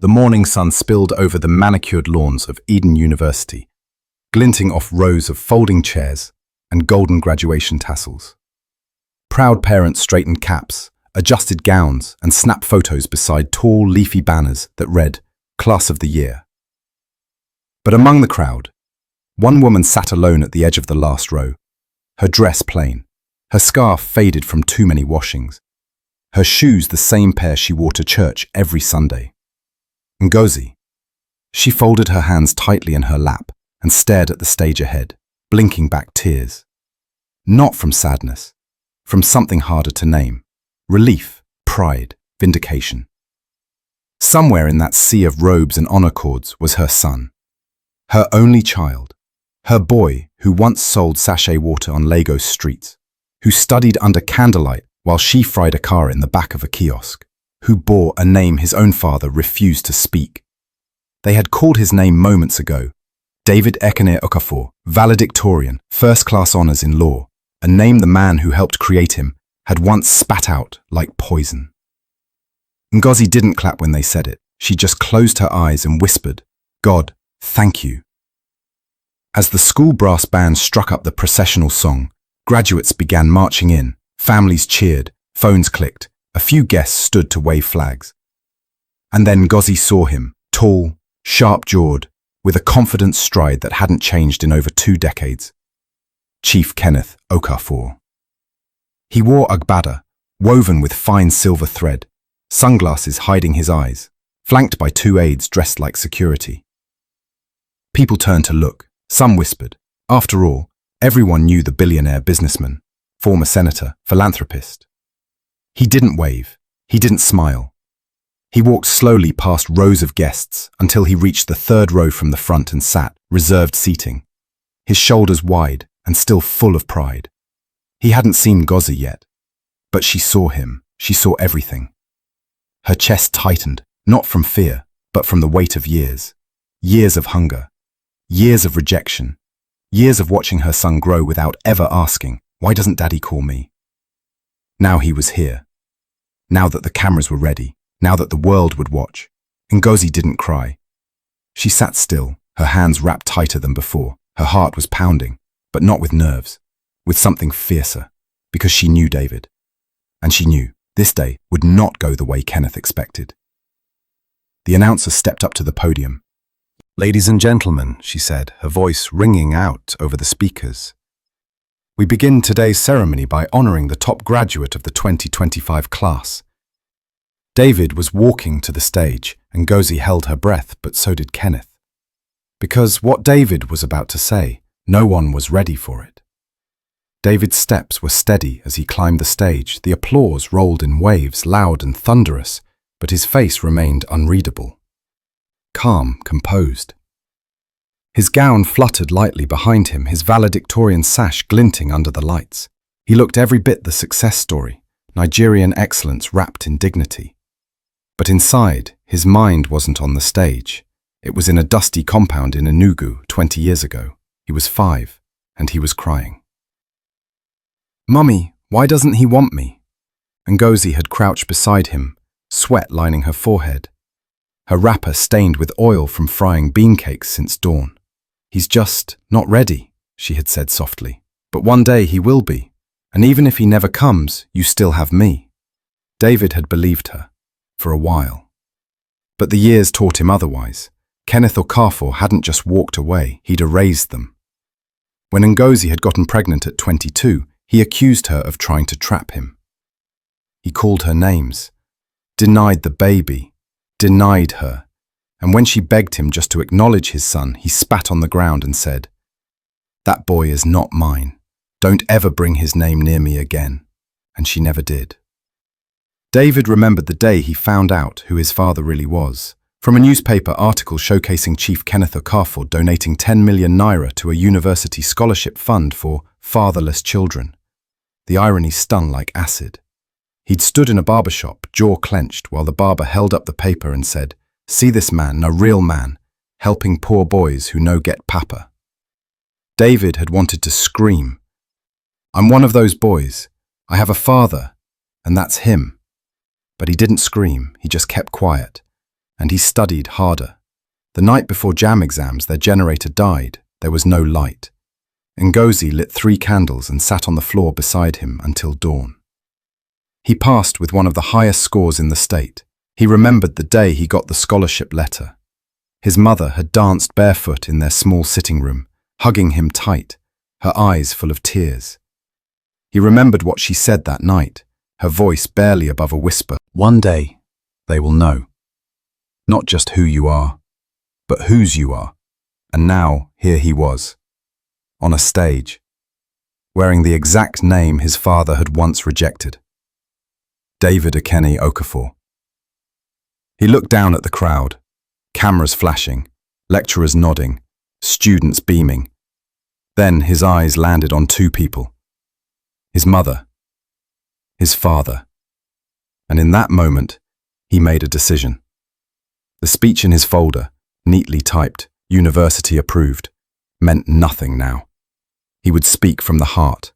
The morning sun spilled over the manicured lawns of Eden University, glinting off rows of folding chairs and golden graduation tassels. Proud parents straightened caps, adjusted gowns, and snapped photos beside tall, leafy banners that read, "Class of the Year." But among the crowd, one woman sat alone at the edge of the last row, her dress plain, her scarf faded from too many washings, her shoes the same pair she wore to church every Sunday. Ngozi. She folded her hands tightly in her lap and stared at the stage ahead, blinking back tears. Not from sadness, from something harder to name. Relief, pride, vindication. Somewhere in that sea of robes and honor cords was her son. Her only child. Her boy who once sold sachet water on Lagos streets. Who studied under candlelight while she fried a car in the back of a kiosk. Who bore a name his own father refused to speak. They had called his name moments ago. David Ekene Okafor, valedictorian, first-class honors in law, a name the man who helped create him had once spat out like poison. Ngozi didn't clap when they said it. She just closed her eyes and whispered, "God, thank you." As the school brass band struck up the processional song, graduates began marching in, families cheered, phones clicked, a few guests stood to wave flags. And then Ngozi saw him, tall, sharp-jawed, with a confident stride that hadn't changed in over 2 decades. Chief Kenneth Okafor. He wore agbada, woven with fine silver thread, sunglasses hiding his eyes, flanked by 2 aides dressed like security. People turned to look, some whispered. After all, everyone knew the billionaire businessman, former senator, philanthropist. He didn't wave, he didn't smile. He walked slowly past rows of guests until he reached the 3rd row from the front and sat, reserved seating, his shoulders wide and still full of pride. He hadn't seen Ngozi yet, but she saw him, she saw everything. Her chest tightened, not from fear, but from the weight of years. Years of hunger, years of rejection, years of watching her son grow without ever asking, "Why doesn't Daddy call me?" Now he was here. Now that the cameras were ready, now that the world would watch, Ngozi didn't cry. She sat still, her hands wrapped tighter than before. Her heart was pounding, but not with nerves, with something fiercer, because she knew David. And she knew this day would not go the way Kenneth expected. The announcer stepped up to the podium. "Ladies and gentlemen," she said, her voice ringing out over the speakers. "We begin today's ceremony by honoring the top graduate of the 2025 class." David was walking to the stage, and Ngozi held her breath, but so did Kenneth. Because what David was about to say, no one was ready for it. David's steps were steady as he climbed the stage. The applause rolled in waves, loud and thunderous, but his face remained unreadable. Calm, composed. His gown fluttered lightly behind him, his valedictorian sash glinting under the lights. He looked every bit the success story, Nigerian excellence wrapped in dignity. But inside, his mind wasn't on the stage. It was in a dusty compound in Enugu 20 years ago. He was 5, and he was crying. "Mummy, why doesn't he want me?" Ngozi had crouched beside him, sweat lining her forehead, her wrapper stained with oil from frying bean cakes since dawn. "He's just not ready," she had said softly. "But one day he will be, and even if he never comes, you still have me." David had believed her, for a while. But the years taught him otherwise. Kenneth Okafor hadn't just walked away, he'd erased them. When Ngozi had gotten pregnant at 22, he accused her of trying to trap him. He called her names, denied the baby, denied her, and when she begged him just to acknowledge his son, he spat on the ground and said, "That boy is not mine. Don't ever bring his name near me again." And she never did. David remembered the day he found out who his father really was, from a newspaper article showcasing Chief Kenneth Okafor donating 10 million naira to a university scholarship fund for fatherless children. The irony stung like acid. He'd stood in a barber shop, jaw clenched, while the barber held up the paper and said, "See this man, a real man, helping poor boys who no get papa." David had wanted to scream. "I'm one of those boys. I have a father, and that's him." But he didn't scream, he just kept quiet. and he studied harder. The night before jam exams, their generator died. There was no light. Ngozi lit 3 candles and sat on the floor beside him until dawn. He passed with one of the highest scores in the state. He remembered the day he got the scholarship letter. His mother had danced barefoot in their small sitting room, hugging him tight, her eyes full of tears. He remembered what she said that night, her voice barely above a whisper. One day, they will know. Not just who you are, but whose you are. And now, here he was, on a stage, wearing the exact name his father had once rejected. David Ekene Okafor. He looked down at the crowd, cameras flashing, lecturers nodding, students beaming. Then his eyes landed on 2 people. His mother, his father. And in that moment, he made a decision. The speech in his folder, neatly typed, university approved, meant nothing now. He would speak from the heart.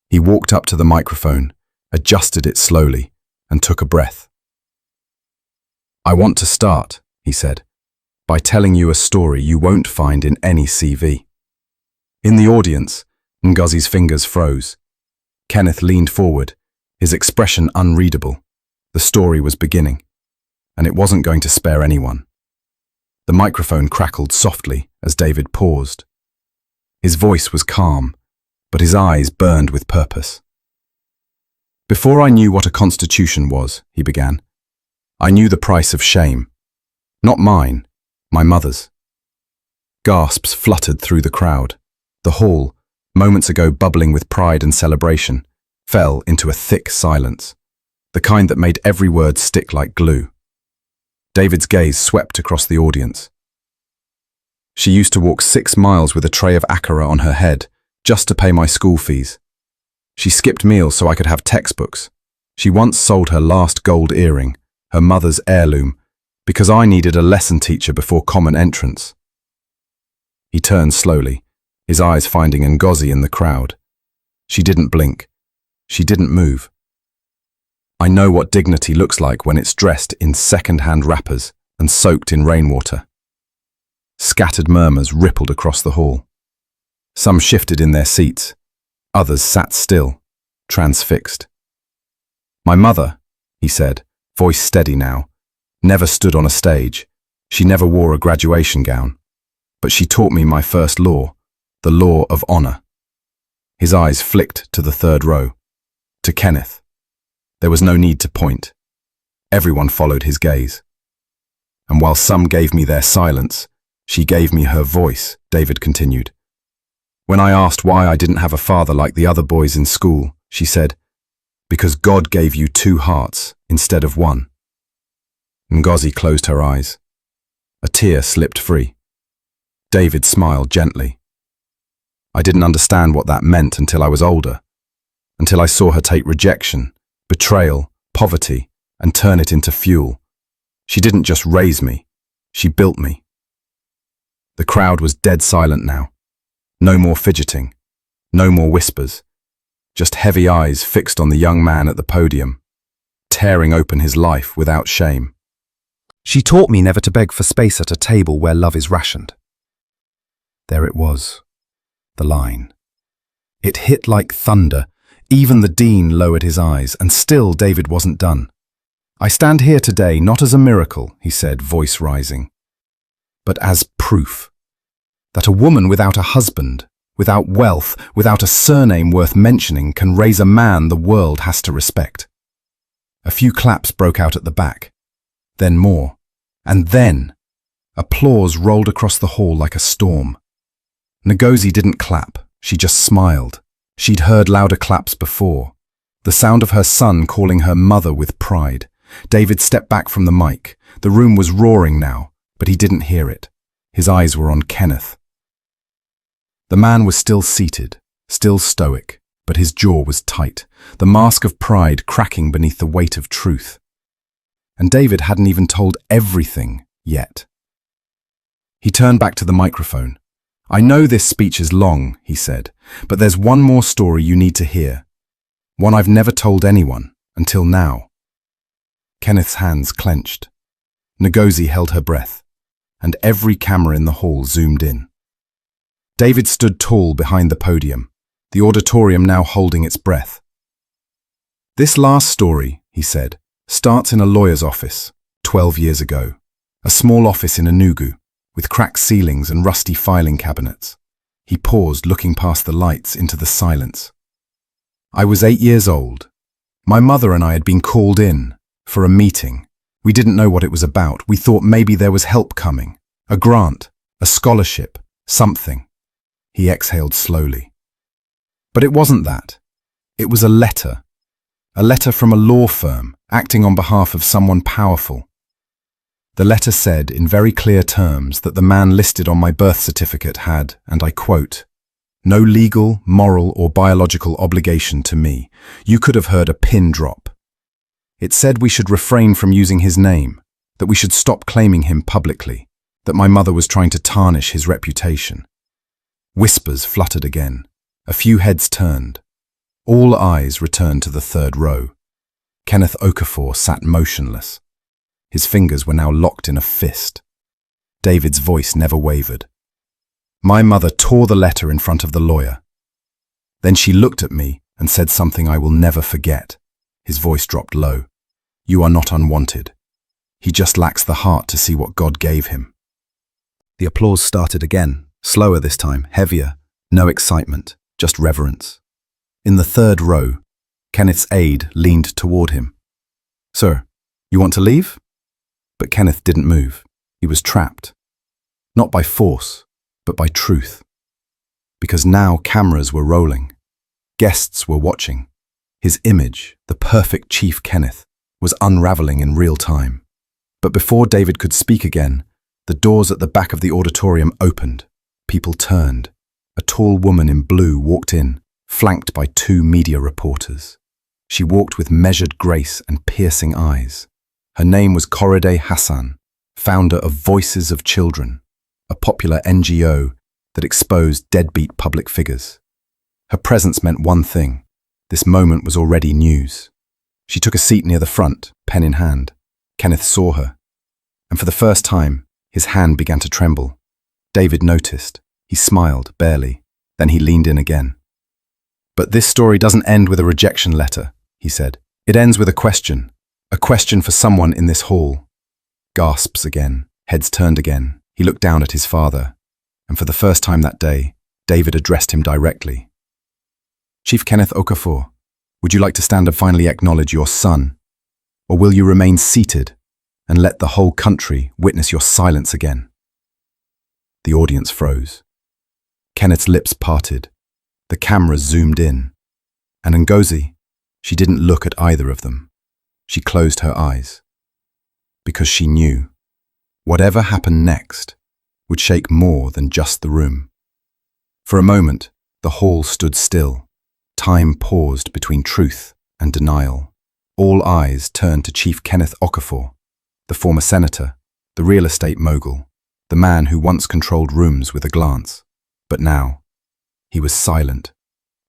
He walked up to the microphone, adjusted it slowly, and took a breath. I want to start, he said, by telling you a story you won't find in any CV. In the audience, Ngozi's fingers froze. Kenneth leaned forward, his expression unreadable. The story was beginning, and it wasn't going to spare anyone. The microphone crackled softly as David paused. His voice was calm, but his eyes burned with purpose. Before I knew what a constitution was, he began, I knew the price of shame. Not mine, my mother's. Gasps fluttered through the crowd. The hall, moments ago bubbling with pride and celebration, fell into a thick silence, the kind that made every word stick like glue. David's gaze swept across the audience. She used to walk 6 miles with a tray of akara on her head, just to pay my school fees. She skipped meals so I could have textbooks. She once sold her last gold earring, her mother's heirloom, because I needed a lesson teacher before common entrance. He turned slowly, his eyes finding Ngozi in the crowd. She didn't blink. She didn't move. I know what dignity looks like when it's dressed in second-hand wrappers and soaked in rainwater. Scattered murmurs rippled across the hall. Some shifted in their seats. Others sat still, transfixed. My mother, he said, voice steady now, never stood on a stage. She never wore a graduation gown. But she taught me my first law, the law of honor. His eyes flicked to the 3rd row, to Kenneth. There was no need to point. Everyone followed his gaze. And while some gave me their silence, she gave me her voice, David continued. When I asked why I didn't have a father like the other boys in school, she said, because God gave you 2 hearts instead of 1. Ngozi closed her eyes. A tear slipped free. David smiled gently. I didn't understand what that meant until I was older, until I saw her take rejection, betrayal, poverty, and turn it into fuel. She didn't just raise me, she built me. The crowd was dead silent now. No more fidgeting, no more whispers, just heavy eyes fixed on the young man at the podium, tearing open his life without shame. She taught me never to beg for space at a table where love is rationed. There it was, the line. It hit like thunder. Even the dean lowered his eyes, and still David wasn't done. I stand here today not as a miracle, he said, voice rising, but as proof that a woman without a husband, without wealth, without a surname worth mentioning can raise a man the world has to respect. A few claps broke out at the back, then more, and then applause rolled across the hall like a storm. Ngozi didn't clap, she just smiled. She'd heard louder claps before, the sound of her son calling her mother with pride. David stepped back from the mic. The room was roaring now, but he didn't hear it. His eyes were on Kenneth. The man was still seated, still stoic, but his jaw was tight, the mask of pride cracking beneath the weight of truth. And David hadn't even told everything yet. He turned back to the microphone. I know this speech is long, he said, but there's one more story you need to hear. One I've never told anyone, until now. Kenneth's hands clenched. Ngozi held her breath, and every camera in the hall zoomed in. David stood tall behind the podium, the auditorium now holding its breath. "This last story," he said, "starts in a lawyer's office, 12 years ago. A small office in Enugu, with cracked ceilings and rusty filing cabinets." He paused, looking past the lights into the silence. "I was 8 years old. My mother and I had been called in for a meeting. We didn't know what it was about. We thought maybe there was help coming, a grant, a scholarship, something." He exhaled slowly. "But it wasn't that. It was a letter from a law firm acting on behalf of someone powerful. The letter said in very clear terms that the man listed on my birth certificate had, and I quote, 'no legal, moral or biological obligation to me.' You could have heard a pin drop. It said we should refrain from using his name, that we should stop claiming him publicly, that my mother was trying to tarnish his reputation." Whispers fluttered again. A few heads turned. All eyes returned to the third row. Kenneth Okafor sat motionless. His fingers were now locked in a fist. David's voice never wavered. "My mother tore the letter in front of the lawyer. Then she looked at me and said something I will never forget." His voice dropped low. "You are not unwanted. He just lacks the heart to see what God gave him." The applause started again, slower this time, heavier, no excitement, just reverence. In the third row, Kenneth's aide leaned toward him. "Sir, you want to leave?" But Kenneth didn't move. He was trapped. Not by force, but by truth. Because now cameras were rolling. Guests were watching. His image, the perfect Chief Kenneth, was unraveling in real time. But before David could speak again, the doors at the back of the auditorium opened. People turned. A tall woman in blue walked in, flanked by 2 media reporters. She walked with measured grace and piercing eyes. Her name was Korede Hassan, founder of Voices of Children, a popular NGO that exposed deadbeat public figures. Her presence meant one thing: this moment was already news. She took a seat near the front, pen in hand. Kenneth saw her, and for the first time, his hand began to tremble. David noticed. He smiled, barely. Then he leaned in again. "But this story doesn't end with a rejection letter," he said. "It ends with a question for someone in this hall." Gasps again, heads turned again. He looked down at his father, and for the first time that day, David addressed him directly. "Chief Kenneth Okafor, would you like to stand and finally acknowledge your son? Or will you remain seated and let the whole country witness your silence again?" The audience froze. Kenneth's lips parted. The cameras zoomed in. And Ngozi, she didn't look at either of them. She closed her eyes. Because she knew whatever happened next would shake more than just the room. For a moment, the hall stood still. Time paused between truth and denial. All eyes turned to Chief Kenneth Okafor, the former senator, the real estate mogul, the man who once controlled rooms with a glance. But now, he was silent,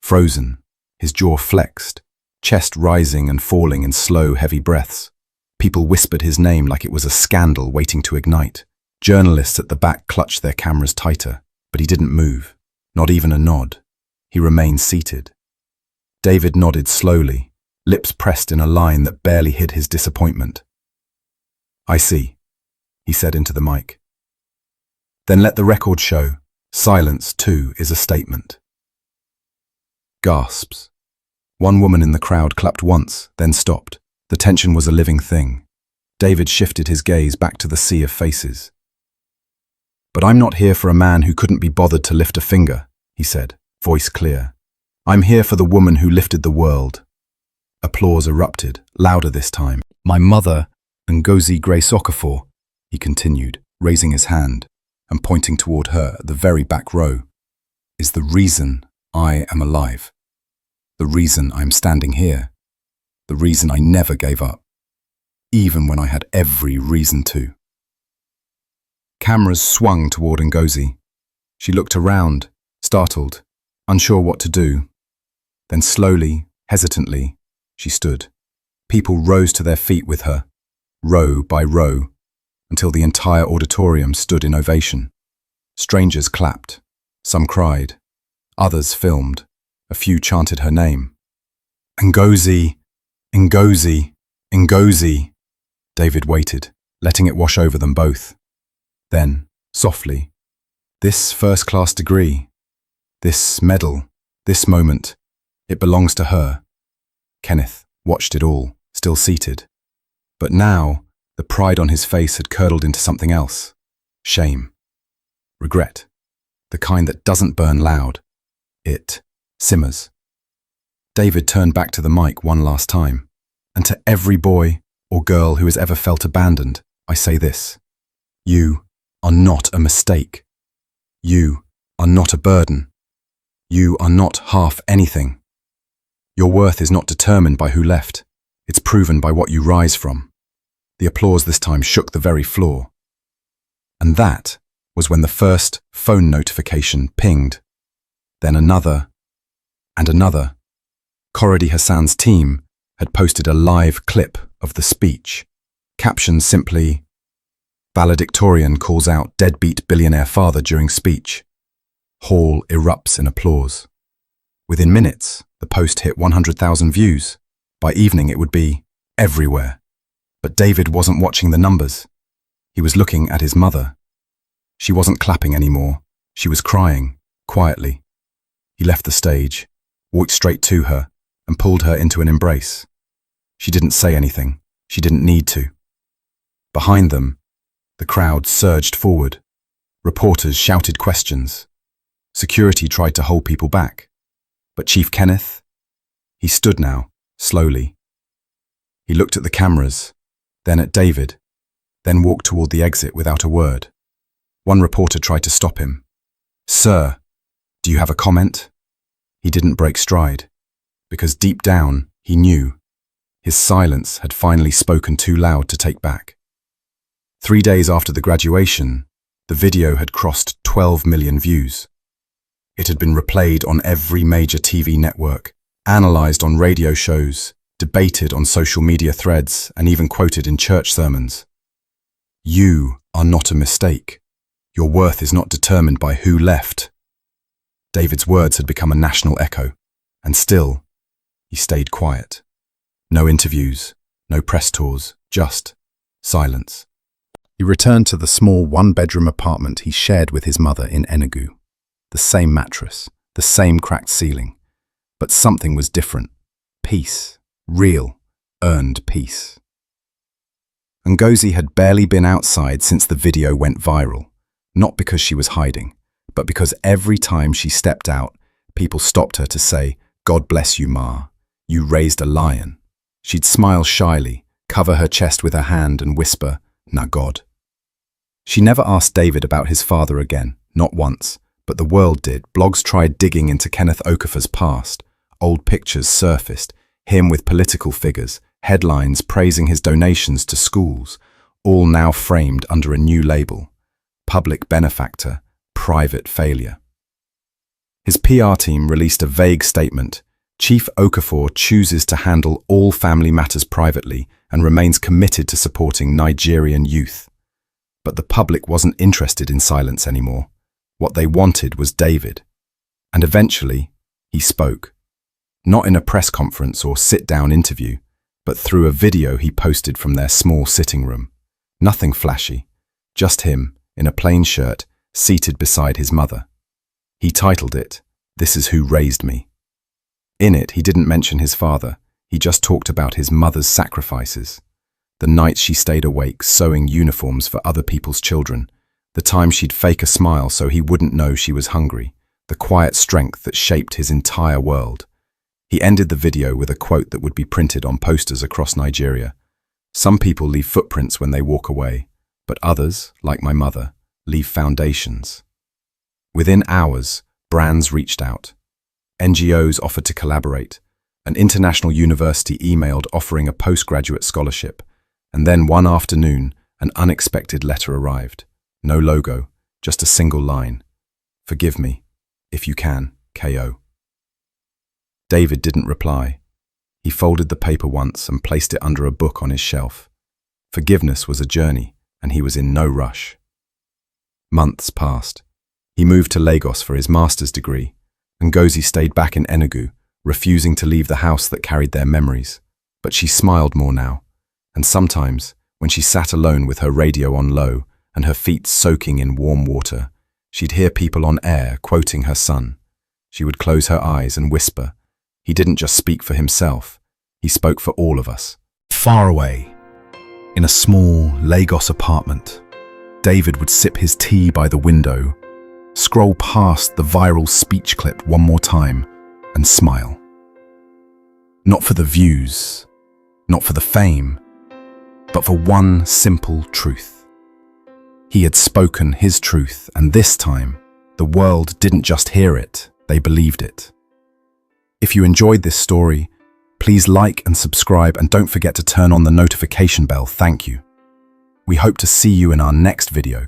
frozen, his jaw flexed, chest rising and falling in slow, heavy breaths. People whispered his name like it was a scandal waiting to ignite. Journalists at the back clutched their cameras tighter, but he didn't move, not even a nod. He remained seated. David nodded slowly, lips pressed in a line that barely hid his disappointment. "I see," he said into the mic. "Then let the record show. Silence, too, is a statement." Gasps. One woman in the crowd clapped once, then stopped. The tension was a living thing. David shifted his gaze back to the sea of faces. "But I'm not here for a man who couldn't be bothered to lift a finger," he said, voice clear. "I'm here for the woman who lifted the world." Applause erupted, louder this time. "My mother, Ngozi Grace Okafor," he continued, raising his hand and pointing toward her at the very back row, "is the reason I am alive. The reason I'm standing here. The reason I never gave up, even when I had every reason to." Cameras swung toward Ngozi. She looked around, startled, unsure what to do. Then slowly, hesitantly, she stood. People rose to their feet with her, row by row. until the entire auditorium stood in ovation. Strangers clapped. Some cried. Others filmed. A few chanted her name. Ngozi, Ngozi, Ngozi. David waited, letting it wash over them both. Then, softly, this first-class degree, this medal, this moment, it belongs to her. Kenneth watched it all, still seated. But now, the pride on his face had curdled into something else. Shame. Regret. The kind that doesn't burn loud. It simmers. David turned back to the mic one last time. And to every boy or girl who has ever felt abandoned, I say this. You are not a mistake. You are not a burden. You are not half anything. Your worth is not determined by who left. It's proven by what you rise from. The applause this time shook the very floor. And that was when the first phone notification pinged. Then another, and another. Koredi Hassan's team had posted a live clip of the speech, captioned simply, "Valedictorian calls out deadbeat billionaire father during speech." Hall erupts in applause. Within minutes, the post hit 100,000 views. By evening, it would be everywhere. But David wasn't watching the numbers. He was looking at his mother. She wasn't clapping anymore. She was crying, quietly. He left the stage, walked straight to her, and pulled her into an embrace. She didn't say anything. She didn't need to. Behind them, the crowd surged forward. Reporters shouted questions. Security tried to hold people back. But Chief Kenneth? He stood now, slowly. He looked at the cameras, then at David, then walked toward the exit without a word. One reporter tried to stop him. "Sir, do you have a comment?" He didn't break stride, because deep down, he knew. His silence had finally spoken too loud to take back. 3 days after the graduation, the video had crossed 12 million views. It had been replayed on every major TV network, analyzed on radio shows, debated on social media threads, and even quoted in church sermons. You are not a mistake. Your worth is not determined by who left. David's words had become a national echo, and still, he stayed quiet. No interviews, no press tours, just silence. He returned to the small one-bedroom apartment he shared with his mother in Enugu. The same mattress, the same cracked ceiling. But something was different. Peace. Real, earned peace. Ngozi had barely been outside since the video went viral. Not because she was hiding, but because every time she stepped out, people stopped her to say, "God bless you, Ma. You raised a lion." She'd smile shyly, cover her chest with her hand and whisper, "Na God." She never asked David about his father again, not once, but the world did. Blogs tried digging into Kenneth Okafor's past. Old pictures surfaced, him with political figures, headlines praising his donations to schools, all now framed under a new label. Public benefactor, private failure. His PR team released a vague statement. Chief Okafor chooses to handle all family matters privately and remains committed to supporting Nigerian youth. But the public wasn't interested in silence anymore. What they wanted was David. And eventually, he spoke. Not in a press conference or sit-down interview, but through a video he posted from their small sitting room. Nothing flashy, just him, in a plain shirt, seated beside his mother. He titled it, "This is Who Raised Me." In it, he didn't mention his father. He just talked about his mother's sacrifices. The nights she stayed awake sewing uniforms for other people's children. The time she'd fake a smile so he wouldn't know she was hungry. The quiet strength that shaped his entire world. He ended the video with a quote that would be printed on posters across Nigeria. "Some people leave footprints when they walk away, but others, like my mother, leave foundations." Within hours, brands reached out. NGOs offered to collaborate. An international university emailed offering a postgraduate scholarship. And then one afternoon, an unexpected letter arrived. No logo, just a single line. "Forgive me, if you can, K.O." David didn't reply. He folded the paper once and placed it under a book on his shelf. Forgiveness was a journey, and he was in no rush. Months passed. He moved to Lagos for his master's degree, and Ngozi stayed back in Enugu, refusing to leave the house that carried their memories. But she smiled more now, and sometimes, when she sat alone with her radio on low and her feet soaking in warm water, she'd hear people on air quoting her son. She would close her eyes and whisper. He didn't just speak for himself, he spoke for all of us. Far away, in a small Lagos apartment, David would sip his tea by the window, scroll past the viral speech clip one more time, and smile. Not for the views, not for the fame, but for one simple truth. He had spoken his truth, and this time, the world didn't just hear it, they believed it. If you enjoyed this story, please like and subscribe, and don't forget to turn on the notification bell. Thank you. We hope to see you in our next video.